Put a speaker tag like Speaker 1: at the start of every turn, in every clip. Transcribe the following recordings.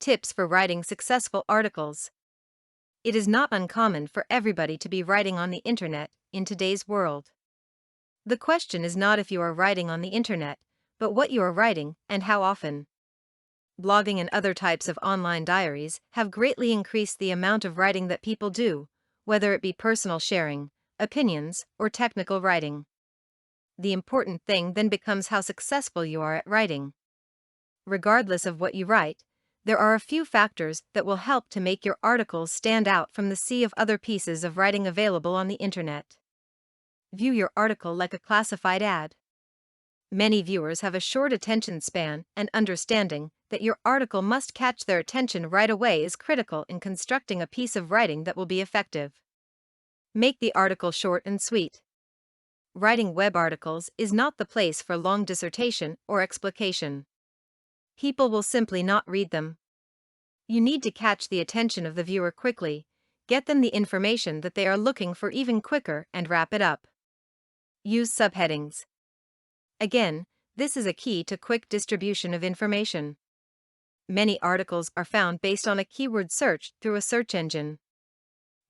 Speaker 1: Tips for writing successful articles. It is not uncommon for everybody to be writing on the internet in today's world. The question is not if you are writing on the internet, but what you are writing and how often. Blogging and other types of online diaries have greatly increased the amount of writing that people do, whether it be personal sharing, opinions, or technical writing. The important thing then becomes how successful you are at writing. Regardless of what you write, there are a few factors that will help to make your articles stand out from the sea of other pieces of writing available on the internet. View your article like a classified ad. Many viewers have a short attention span, and understanding that your article must catch their attention right away is critical in constructing a piece of writing that will be effective. Make the article short and sweet. Writing web articles is not the place for long dissertation or explication. People will simply not read them. You need to catch the attention of the viewer quickly, get them the information that they are looking for even quicker, and wrap it up. Use subheadings. Again, this is a key to quick distribution of information. Many articles are found based on a keyword search through a search engine.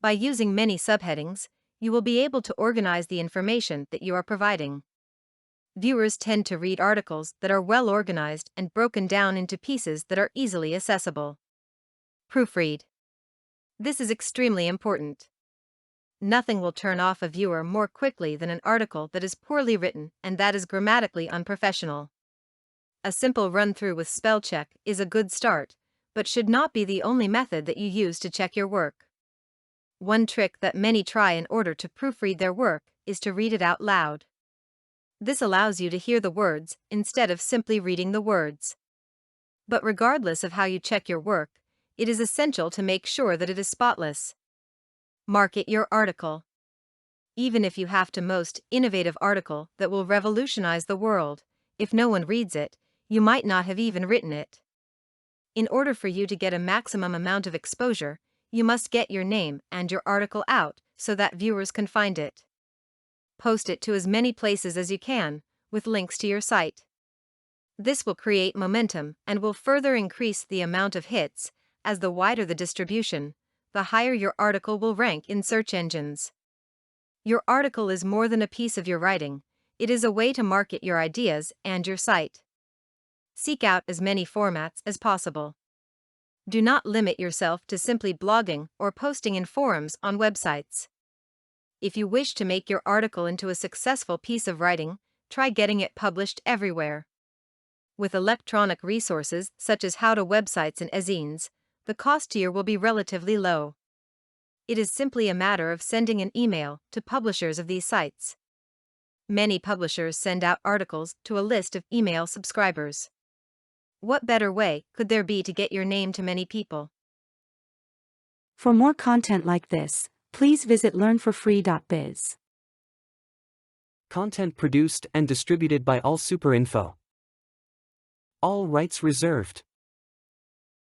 Speaker 1: By using many subheadings, you will be able to organize the information that you are providing. Viewers tend to read articles that are well organized and broken down into pieces that are easily accessible. Proofread. This is extremely important. Nothing will turn off a viewer more quickly than an article that is poorly written and that is grammatically unprofessional. A simple run-through with spell check is a good start, but should not be the only method that you use to check your work. One trick that many try in order to proofread their work is to read it out loud. This allows you to hear the words instead of simply reading the words. But regardless of how you check your work, it is essential to make sure that it is spotless. Market your article. Even if you have to most innovative article that will revolutionize the world, if no one reads it, you might not have even written it. In order for you to get a maximum amount of exposure, you must get your name and your article out so that viewers can find it. Post it to as many places as you can, with links to your site. This will create momentum and will further increase the amount of hits, as the wider the distribution, the higher your article will rank in search engines. Your article is more than a piece of your writing, it is a way to market your ideas and your site. Seek out as many formats as possible. Do not limit yourself to simply blogging or posting in forums on websites. If you wish to make your article into a successful piece of writing, try getting it published everywhere. With electronic resources such as how-to websites and e-zines, the cost here will be relatively low. It is simply a matter of sending an email to publishers of these sites. Many publishers send out articles to a list of email subscribers. What better way could there be to get your name to many people?
Speaker 2: For more content like this, please visit learnforfree.biz.
Speaker 3: Content produced and distributed by All Super Info. All rights reserved.